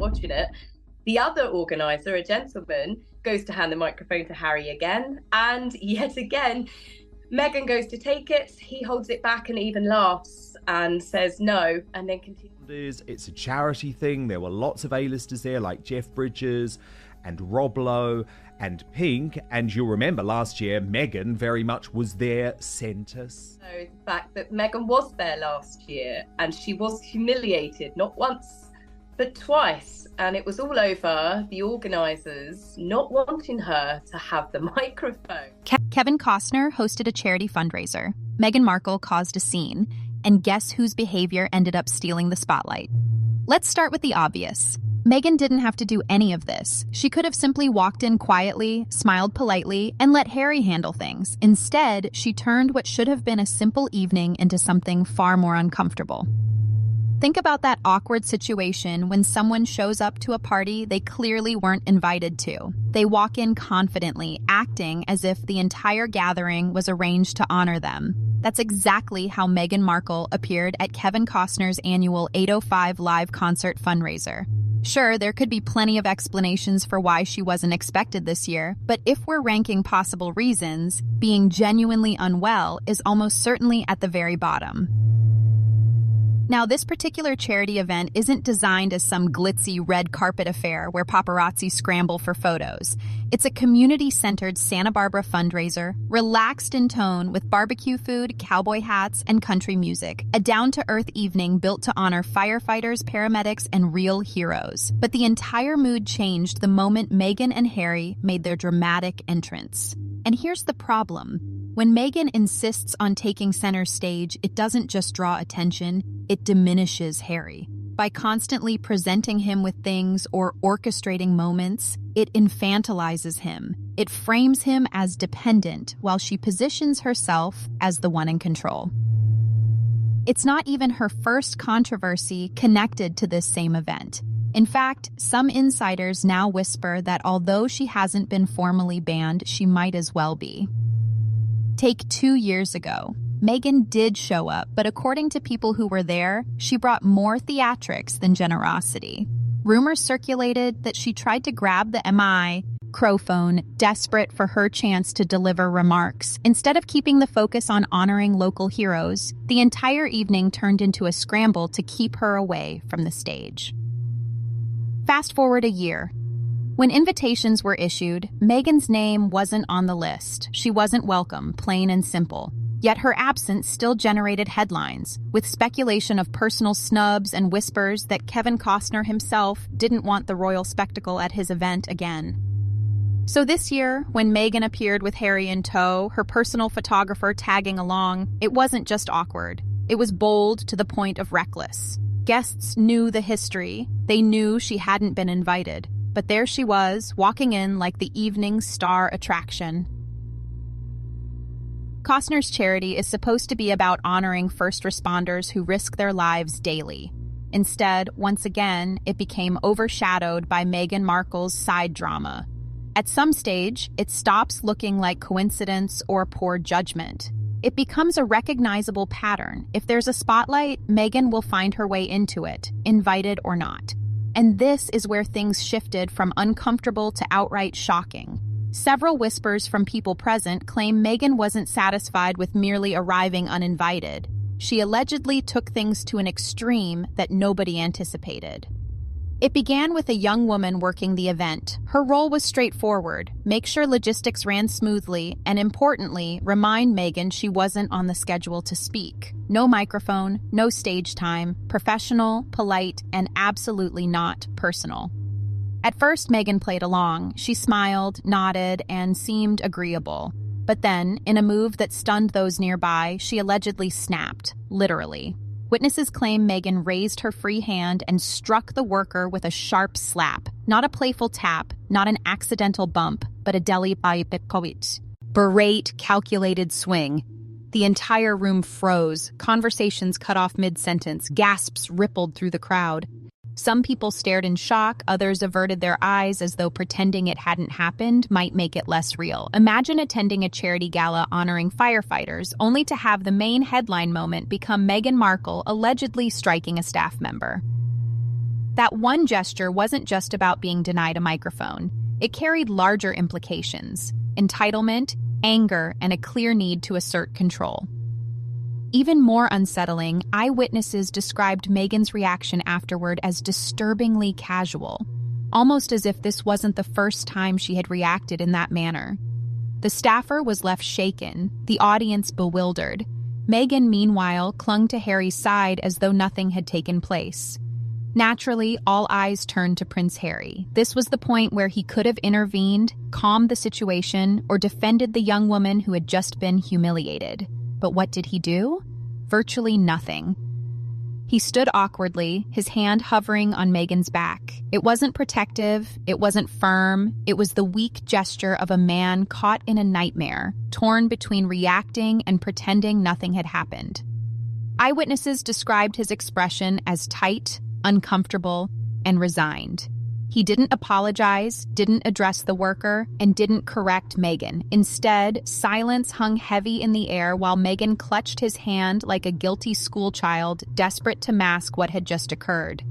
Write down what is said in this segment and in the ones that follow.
watching it. The other organizer, a gentleman, goes to hand the microphone to Harry again. And yet again, Meghan goes to take it. He holds it back and even laughs and says no, and then continues. It's a charity thing. There were lots of A-listers there like Jeff Bridges and Rob Lowe and Pink. And you'll remember last year, Meghan very much was there centre. So the fact that Meghan was there last year and she was humiliated, not once, but twice. And it was all over the organisers not wanting her to have the microphone. Kevin Costner hosted a charity fundraiser. Meghan Markle caused a scene. And guess whose behavior ended up stealing the spotlight? Let's start with the obvious. Meghan didn't have to do any of this. She could have simply walked in quietly, smiled politely, and let Harry handle things. Instead, she turned what should have been a simple evening into something far more uncomfortable. Think about that awkward situation when someone shows up to a party they clearly weren't invited to. They walk in confidently, acting as if the entire gathering was arranged to honor them. That's exactly how Meghan Markle appeared at Kevin Costner's annual 805 Live concert fundraiser. Sure, there could be plenty of explanations for why she wasn't expected this year, but if we're ranking possible reasons, being genuinely unwell is almost certainly at the very bottom. Now, this particular charity event isn't designed as some glitzy red carpet affair where paparazzi scramble for photos. It's a community-centered Santa Barbara fundraiser, relaxed in tone with barbecue food, cowboy hats, and country music. A down-to-earth evening built to honor firefighters, paramedics, and real heroes. But the entire mood changed the moment Meghan and Harry made their dramatic entrance. And here's the problem. When Meghan insists on taking center stage, it doesn't just draw attention, it diminishes Harry. By constantly presenting him with things or orchestrating moments, it infantilizes him. It frames him as dependent while she positions herself as the one in control. It's not even her first controversy connected to this same event. In fact, some insiders now whisper that although she hasn't been formally banned, she might as well be. Take 2 years ago. Meghan did show up, but according to people who were there, she brought more theatrics than generosity. Rumors circulated that she tried to grab the microphone, desperate for her chance to deliver remarks. Instead of keeping the focus on honoring local heroes, the entire evening turned into a scramble to keep her away from the stage. Fast forward a year. When invitations were issued, Meghan's name wasn't on the list. She wasn't welcome, plain and simple. Yet her absence still generated headlines, with speculation of personal snubs and whispers that Kevin Costner himself didn't want the royal spectacle at his event again. So this year, when Meghan appeared with Harry in tow, her personal photographer tagging along, it wasn't just awkward. It was bold to the point of reckless. Guests knew the history. They knew she hadn't been invited. But there she was, walking in like the evening's star attraction. Costner's charity is supposed to be about honoring first responders who risk their lives daily. Instead, once again, it became overshadowed by Meghan Markle's side drama. At some stage, it stops looking like coincidence or poor judgment. It becomes a recognizable pattern. If there's a spotlight, Meghan will find her way into it, invited or not. And this is where things shifted from uncomfortable to outright shocking. Several whispers from people present claim Meghan wasn't satisfied with merely arriving uninvited. She allegedly took things to an extreme that nobody anticipated. It began with a young woman working the event. Her role was straightforward: make sure logistics ran smoothly, and importantly, remind Meghan she wasn't on the schedule to speak. No microphone, no stage time, professional, polite, and absolutely not personal. At first, Meghan played along. She smiled, nodded, and seemed agreeable. But then, in a move that stunned those nearby, she allegedly snapped, literally. Witnesses claim Meghan raised her free hand and struck the worker with a sharp slap. Not a playful tap, not an accidental bump, but a deliberate, berate, calculated swing. The entire room froze. Conversations cut off mid-sentence. Gasps rippled through the crowd. Some people stared in shock, others averted their eyes as though pretending it hadn't happened might make it less real. Imagine attending a charity gala honoring firefighters, only to have the main headline moment become Meghan Markle allegedly striking a staff member. That one gesture wasn't just about being denied a microphone. It carried larger implications: entitlement, anger, and a clear need to assert control. Even more unsettling, eyewitnesses described Meghan's reaction afterward as disturbingly casual, almost as if this wasn't the first time she had reacted in that manner. The staffer was left shaken, the audience bewildered. Meghan, meanwhile, clung to Harry's side as though nothing had taken place. Naturally, all eyes turned to Prince Harry. This was the point where he could have intervened, calmed the situation, or defended the young woman who had just been humiliated. But what did he do? Virtually nothing. He stood awkwardly, his hand hovering on Meghan's back. It wasn't protective, it wasn't firm, it was the weak gesture of a man caught in a nightmare, torn between reacting and pretending nothing had happened. Eyewitnesses described his expression as tight, uncomfortable, and resigned. He didn't apologize, didn't address the worker, and didn't correct Meghan. Instead, silence hung heavy in the air while Meghan clutched his hand like a guilty schoolchild, desperate to mask what had just occurred.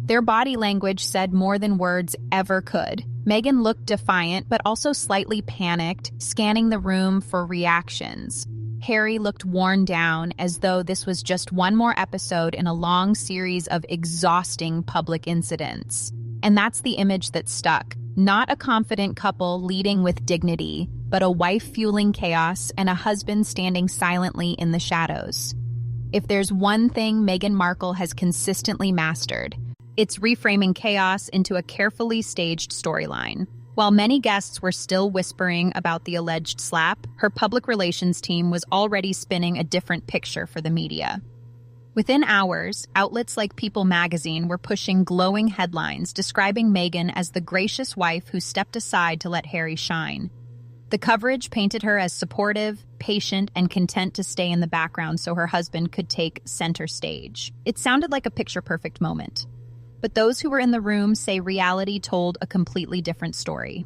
Their body language said more than words ever could. Meghan looked defiant, but also slightly panicked, scanning the room for reactions. Harry looked worn down, as though this was just one more episode in a long series of exhausting public incidents. And that's the image that stuck. Not a confident couple leading with dignity, but a wife fueling chaos and a husband standing silently in the shadows. If there's one thing Meghan Markle has consistently mastered, it's reframing chaos into a carefully staged storyline. While many guests were still whispering about the alleged slap, her public relations team was already spinning a different picture for the media. Within hours, outlets like People magazine were pushing glowing headlines describing Meghan as the gracious wife who stepped aside to let Harry shine. The coverage painted her as supportive, patient, and content to stay in the background so her husband could take center stage. It sounded like a picture-perfect moment. But those who were in the room say reality told a completely different story.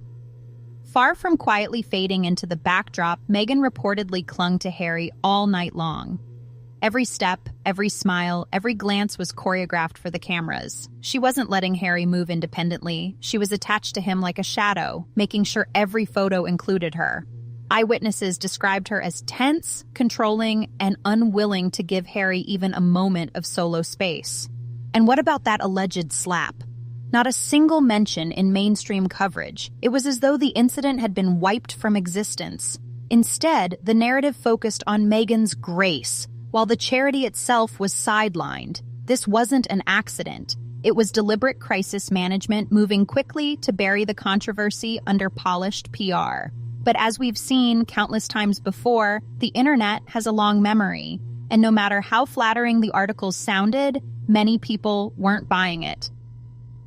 Far from quietly fading into the backdrop, Meghan reportedly clung to Harry all night long. Every step, every smile, every glance was choreographed for the cameras. She wasn't letting Harry move independently. She was attached to him like a shadow, making sure every photo included her. Eyewitnesses described her as tense, controlling, and unwilling to give Harry even a moment of solo space. And what about that alleged slap? Not a single mention in mainstream coverage. It was as though the incident had been wiped from existence. Instead, the narrative focused on Meghan's grace, while the charity itself was sidelined. This wasn't an accident. It was deliberate crisis management moving quickly to bury the controversy under polished PR. But as we've seen countless times before, the internet has a long memory. And no matter how flattering the articles sounded, many people weren't buying it.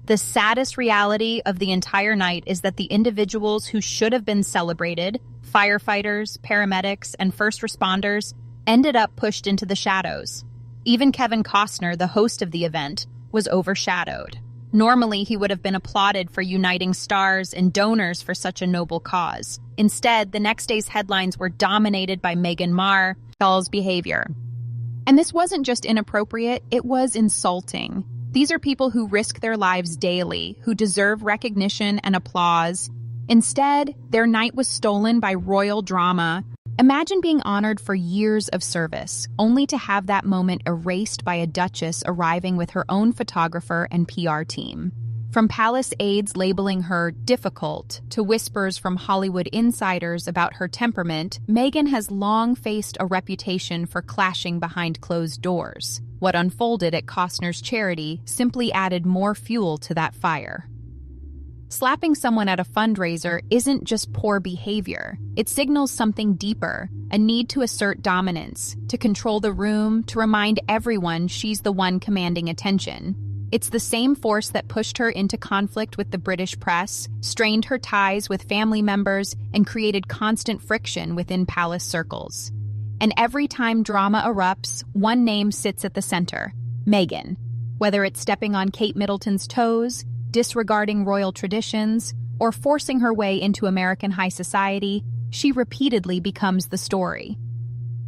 The saddest reality of the entire night is that the individuals who should have been celebrated, firefighters, paramedics, and first responders, ended up pushed into the shadows. Even Kevin Costner, the host of the event, was overshadowed. Normally, he would have been applauded for uniting stars and donors for such a noble cause. Instead, the next day's headlines were dominated by Meghan Markle's behavior. And this wasn't just inappropriate, it was insulting. These are people who risk their lives daily, who deserve recognition and applause. Instead, their night was stolen by royal drama. Imagine being honored for years of service, only to have that moment erased by a duchess arriving with her own photographer and PR team. From palace aides labeling her difficult to whispers from Hollywood insiders about her temperament, Meghan has long faced a reputation for clashing behind closed doors. What unfolded at Costner's charity simply added more fuel to that fire. Slapping someone at a fundraiser isn't just poor behavior. It signals something deeper, a need to assert dominance, to control the room, to remind everyone she's the one commanding attention. It's the same force that pushed her into conflict with the British press, strained her ties with family members, and created constant friction within palace circles. And every time drama erupts, one name sits at the center: Meghan. Whether it's stepping on Kate Middleton's toes, disregarding royal traditions, or forcing her way into American high society, she repeatedly becomes the story.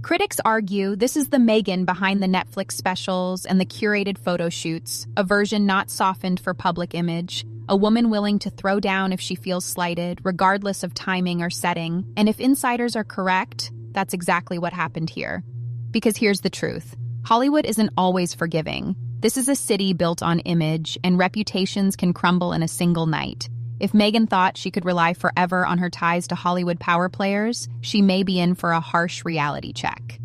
Critics argue this is the Meghan behind the Netflix specials and the curated photo shoots, a version not softened for public image, a woman willing to throw down if she feels slighted, regardless of timing or setting. And if insiders are correct, that's exactly what happened here. Because here's the truth. Hollywood isn't always forgiving. This is a city built on image, and reputations can crumble in a single night. If Meghan thought she could rely forever on her ties to Hollywood power players, she may be in for a harsh reality check.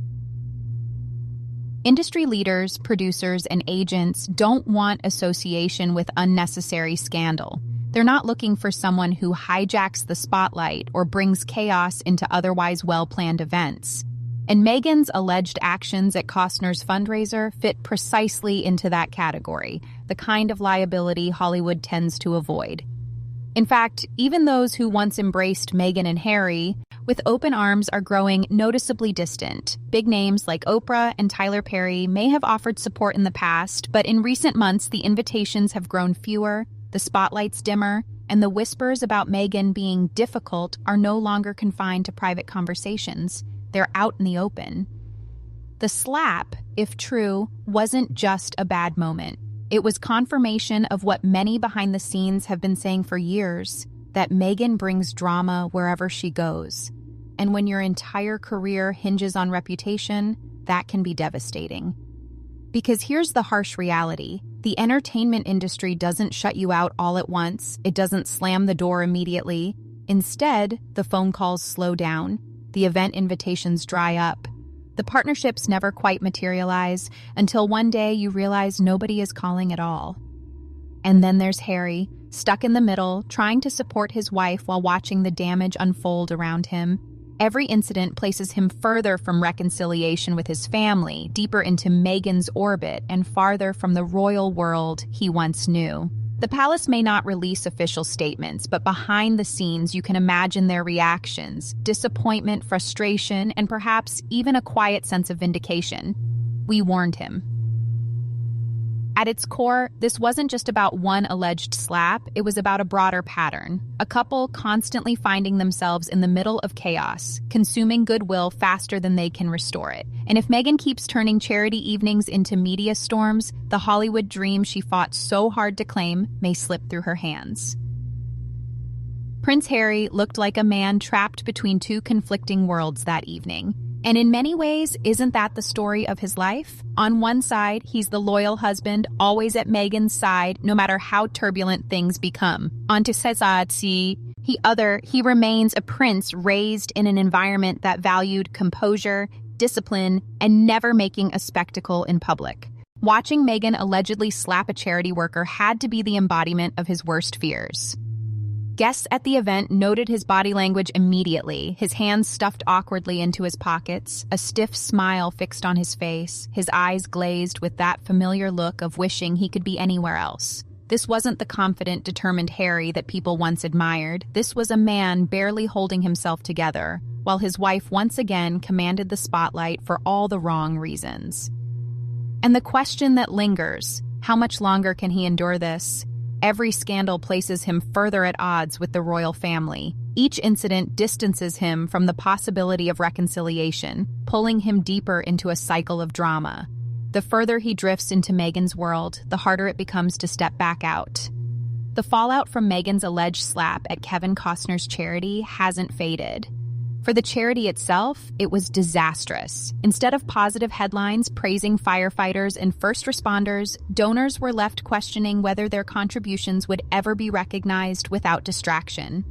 Industry leaders, producers, and agents don't want association with unnecessary scandal. They're not looking for someone who hijacks the spotlight or brings chaos into otherwise well-planned events. And Meghan's alleged actions at Costner's fundraiser fit precisely into that category, the kind of liability Hollywood tends to avoid. In fact, even those who once embraced Meghan and Harry with open arms are growing noticeably distant. Big names like Oprah and Tyler Perry may have offered support in the past, but in recent months the invitations have grown fewer, the spotlight's dimmer, and the whispers about Meghan being difficult are no longer confined to private conversations. They're out in the open. The slap, if true, wasn't just a bad moment. It was confirmation of what many behind the scenes have been saying for years, that Meghan brings drama wherever she goes. And when your entire career hinges on reputation, that can be devastating. Because here's the harsh reality. The entertainment industry doesn't shut you out all at once. It doesn't slam the door immediately. Instead, the phone calls slow down. The event invitations dry up. The partnerships never quite materialize until one day you realize nobody is calling at all. And then there's Harry, stuck in the middle, trying to support his wife while watching the damage unfold around him. Every incident places him further from reconciliation with his family, deeper into Meghan's orbit, and farther from the royal world he once knew. The palace may not release official statements, but behind the scenes you can imagine their reactions: disappointment, frustration, and perhaps even a quiet sense of vindication. We warned him. At its core, this wasn't just about one alleged slap, it was about a broader pattern. A couple constantly finding themselves in the middle of chaos, consuming goodwill faster than they can restore it. And if Meghan keeps turning charity evenings into media storms, the Hollywood dream she fought so hard to claim may slip through her hands. Prince Harry looked like a man trapped between two conflicting worlds that evening. And in many ways, isn't that the story of his life? On one side, he's the loyal husband, always at Meghan's side, no matter how turbulent things become. On to Cesarzi, he remains a prince raised in an environment that valued composure, discipline, and never making a spectacle in public. Watching Meghan allegedly slap a charity worker had to be the embodiment of his worst fears. Guests at the event noted his body language immediately, his hands stuffed awkwardly into his pockets, a stiff smile fixed on his face, his eyes glazed with that familiar look of wishing he could be anywhere else. This wasn't the confident, determined Harry that people once admired. This was a man barely holding himself together, while his wife once again commanded the spotlight for all the wrong reasons. And the question that lingers, how much longer can he endure this? Every scandal places him further at odds with the royal family. Each incident distances him from the possibility of reconciliation, pulling him deeper into a cycle of drama. The further he drifts into Meghan's world, the harder it becomes to step back out. The fallout from Meghan's alleged slap at Kevin Costner's charity hasn't faded. For the charity itself, it was disastrous. Instead of positive headlines praising firefighters and first responders, donors were left questioning whether their contributions would ever be recognized without distraction.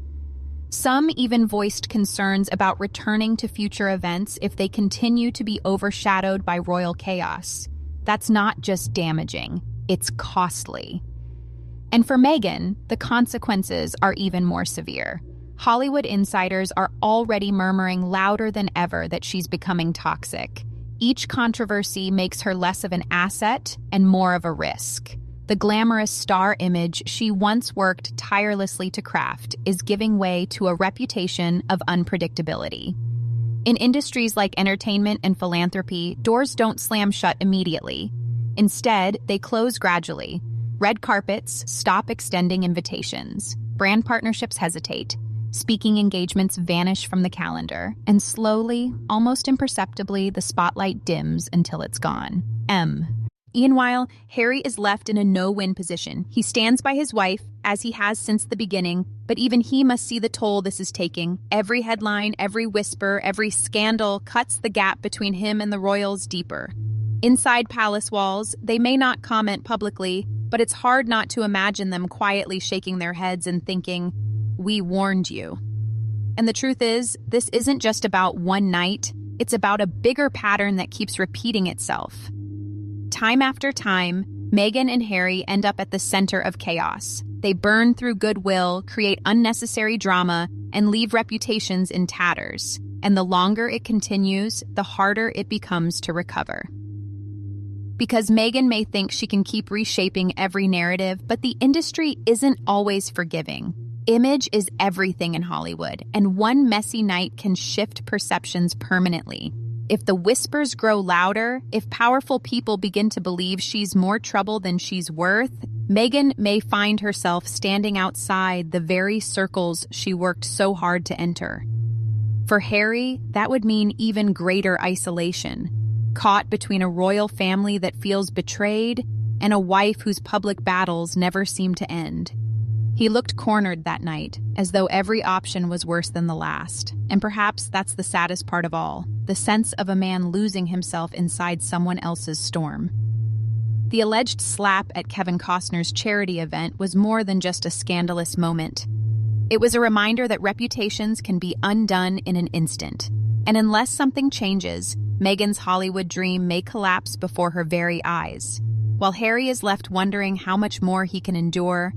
Some even voiced concerns about returning to future events if they continue to be overshadowed by royal chaos. That's not just damaging, it's costly. And for Meghan, the consequences are even more severe. Hollywood insiders are already murmuring louder than ever that she's becoming toxic. Each controversy makes her less of an asset and more of a risk. The glamorous star image she once worked tirelessly to craft is giving way to a reputation of unpredictability. In industries like entertainment and philanthropy, doors don't slam shut immediately. Instead, they close gradually. Red carpets stop extending invitations. Brand partnerships hesitate. Speaking engagements vanish from the calendar, and slowly, almost imperceptibly, the spotlight dims until it's gone. Meanwhile, Harry is left in a no-win position. He stands by his wife, as he has since the beginning, but even he must see the toll this is taking. Every headline, every whisper, every scandal cuts the gap between him and the royals deeper. Inside palace walls, they may not comment publicly, but it's hard not to imagine them quietly shaking their heads and thinking, "We warned you." And the truth is, this isn't just about one night, it's about a bigger pattern that keeps repeating itself. Time after time, Meghan and Harry end up at the center of chaos. They burn through goodwill, create unnecessary drama, and leave reputations in tatters. And the longer it continues, the harder it becomes to recover. Because Meghan may think she can keep reshaping every narrative, but the industry isn't always forgiving. Image is everything in Hollywood, and one messy night can shift perceptions permanently. If the whispers grow louder, if powerful people begin to believe she's more trouble than she's worth, Meghan may find herself standing outside the very circles she worked so hard to enter. For Harry, that would mean even greater isolation, caught between a royal family that feels betrayed and a wife whose public battles never seem to end. He looked cornered that night, as though every option was worse than the last. And perhaps that's the saddest part of all, the sense of a man losing himself inside someone else's storm. The alleged slap at Kevin Costner's charity event was more than just a scandalous moment. It was a reminder that reputations can be undone in an instant. And unless something changes, Meghan's Hollywood dream may collapse before her very eyes. While Harry is left wondering how much more he can endure,